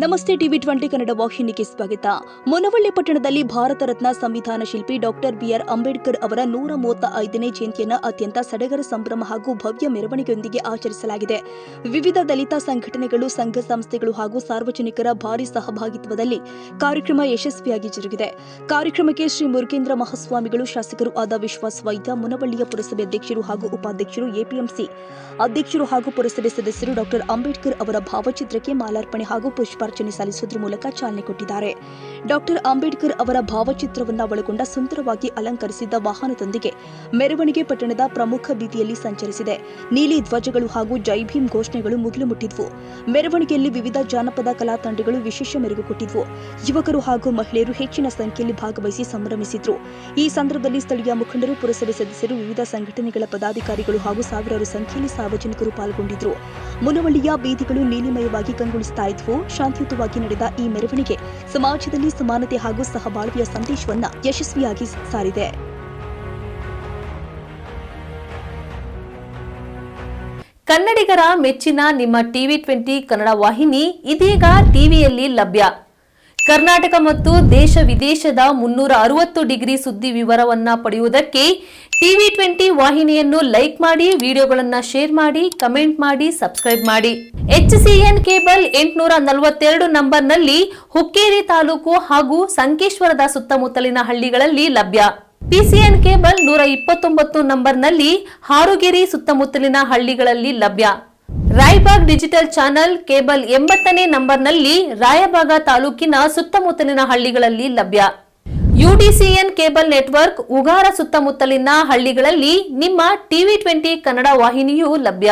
ನಮಸ್ತೆ ಟಿವಿ 20 ಕನ್ನಡ ವಾಹಿನಿಗೆ ಸ್ವಾಗತ. ಮುನವಳ್ಳಿ ಪಟ್ಟಣದಲ್ಲಿ ಭಾರತ ರತ್ನ ಸಂವಿಧಾನ ಶಿಲ್ಪಿ ಡಾಕ್ಟರ್ ಬಿಆರ್ ಅಂಬೇಡ್ಕರ್ ಅವರ 135ನೇ ಜಯಂತಿಯನ್ನು ಅತ್ಯಂತ ಸಡಗರ ಸಂಭ್ರಮ ಹಾಗೂ ಭವ್ಯ ಮೆರವಣಿಗೆಯೊಂದಿಗೆ ಆಚರಿಸಲಾಗಿದೆ. ವಿವಿಧ ದಲಿತ ಸಂಘಟನೆಗಳು, ಸಂಘ ಸಂಸ್ಥೆಗಳು ಹಾಗೂ ಸಾರ್ವಜನಿಕರ ಭಾರಿ ಸಹಭಾಗಿತ್ವದಲ್ಲಿ ಕಾರ್ಯಕ್ರಮ ಯಶಸ್ವಿಯಾಗಿ ಜರುಗಿದೆ. ಕಾರ್ಯಕ್ರಮಕ್ಕೆ ಶ್ರೀ ಮುರುಗೇಂದ್ರ ಮಹಾಸ್ವಾಮಿಗಳು, ಶಾಸಕರು ಆದ ವಿಶ್ವಾಸ್ ವೈದ್ಯ, ಮುನವಳ್ಳಿಯ ಪುರಸಭೆ ಅಧ್ಯಕ್ಷರು ಹಾಗೂ ಉಪಾಧ್ಯಕ್ಷರು, ಎಪಿಎಂಸಿ ಅಧ್ಯಕ್ಷರು ಹಾಗೂ ಪುರಸಭೆ ಸದಸ್ಯರು ಡಾಕ್ಟರ್ ಅಂಬೇಡ್ಕರ್ ಅವರ ಭಾವಚಿತ್ರಕ್ಕೆ ಮಾಲಾರ್ಪಣೆ ಹಾಗೂ ಪುಷ್ಪಾರ್ಚನೆ ಸಲ್ಲಿಸುವುದರ ಮೂಲಕ ಚಾಲನೆ ಕೊಟ್ಟಿದ್ದಾರೆ. ಡಾಕ್ಟರ್ ಅಂಬೇಡ್ಕರ್ ಅವರ ಭಾವಚಿತ್ರವನ್ನು ಒಳಗೊಂಡ ಸುಂದರವಾಗಿ ಅಲಂಕರಿಸಿದ್ದ ವಾಹನದೊಂದಿಗೆ ಮೆರವಣಿಗೆ ಪಟ್ಟಣದ ಪ್ರಮುಖ ಬೀದಿಯಲ್ಲಿ ಸಂಚರಿಸಿದೆ. ನೀಲಿ ಧ್ವಜಗಳು ಹಾಗೂ ಜೈ ಭೀಮ್ ಘೋಷಣೆಗಳು ಮುಗಿಲು ಮುಟ್ಟಿದ್ವು. ಮೆರವಣಿಗೆಯಲ್ಲಿ ವಿವಿಧ ಜಾನಪದ ಕಲಾ ತಂಡಗಳು ವಿಶೇಷ ಮೆರುಗು ಕೊಟ್ಟಿದ್ವು. ಯುವಕರು ಹಾಗೂ ಮಹಿಳೆಯರು ಹೆಚ್ಚಿನ ಸಂಖ್ಯೆಯಲ್ಲಿ ಭಾಗವಹಿಸಿ ಸಂಭ್ರಮಿಸಿದ್ರು. ಈ ಸಂದರ್ಭದಲ್ಲಿ ಸ್ಥಳೀಯ ಮುಖಂಡರು, ಪುರಸಭೆ ಸದಸ್ಯರು, ವಿವಿಧ ಸಂಘಟನೆಗಳ ಪದಾಧಿಕಾರಿಗಳು ಹಾಗೂ ಸಾವಿರಾರು ಸಂಖ್ಯೆಯಲ್ಲಿ ಸಾರ್ವಜನಿಕರು ಪಾಲ್ಗೊಂಡಿದ್ದರು. ಮುನವಳ್ಳಿಯ ಬೀದಿಗಳು ನೀಲಿಮಯವಾಗಿ ಕಂಗೊಳಿಸುತ್ತಾ ಇದ್ವು. ಶಾಂತಿಯುತವಾಗಿ ನಡೆದ ಈ ಮೆರವಣಿಗೆ ಸಮಾಜದಲ್ಲಿ ಸಮಾನತೆ ಹಾಗೂ ಸಹಬಾಳ್ವೆಯ ಸಂದೇಶವನ್ನು ಯಶಸ್ವಿಯಾಗಿ ಸಾರಿದೆ. ಕನ್ನಡಿಗರ ಮೆಚ್ಚಿನ ನಿಮ್ಮ ಟಿವಿ 20 ಕನ್ನಡ ವಾಹಿನಿ ಇದೀಗ ಟಿವಿಯಲ್ಲಿ ಲಭ್ಯ. ಕರ್ನಾಟಕ ಮತ್ತು ದೇಶ ವಿದೇಶದ 360 ಡಿಗ್ರಿ ಸುದ್ದಿ ವಿವರವನ್ನ ಪಡೆಯುವುದಕ್ಕೆ ಟಿವಿ 20 ವಾಹಿನಿಯನ್ನು ಲೈಕ್ ಮಾಡಿ, ವಿಡಿಯೋಗಳನ್ನು ಶೇರ್ ಮಾಡಿ, ಕಮೆಂಟ್ ಮಾಡಿ, ಸಬ್ಸ್ಕ್ರೈಬ್ ಮಾಡಿ. HCN ಕೇಬಲ್ 842 ನಂಬರ್ನಲ್ಲಿ ಹುಕ್ಕೇರಿ ತಾಲೂಕು ಹಾಗೂ ಸಂಕೇಶ್ವರದ ಸುತ್ತಮುತ್ತಲಿನ ಹಳ್ಳಿಗಳಲ್ಲಿ ಲಭ್ಯ. PCN ಕೇಬಲ್ 129 ನಂಬರ್ನಲ್ಲಿ ಹಾರುಗೆರೆ ಸುತ್ತಮುತ್ತಲಿನ ಹಳ್ಳಿಗಳಲ್ಲಿ ಲಭ್ಯ. ರಾಯಬಾಗ್ ಡಿಜಿಟಲ್ ಚಾನೆಲ್ ಕೇಬಲ್ 80ನೇ ನಂಬರ್ನಲ್ಲಿ ರಾಯಬಾಗ ತಾಲೂಕಿನ ಸುತ್ತಮುತ್ತಲಿನ ಹಳ್ಳಿಗಳಲ್ಲಿ ಲಭ್ಯ. UDCN ಕೇಬಲ್ ನೆಟ್ವರ್ಕ್ ಉಗಾರ ಸುತ್ತಮುತ್ತಲಿನ ಹಳ್ಳಿಗಳಲ್ಲಿ ನಿಮ್ಮ ಟಿವಿ 20 ಕನ್ನಡ ವಾಹಿನಿಯೂ ಲಭ್ಯ.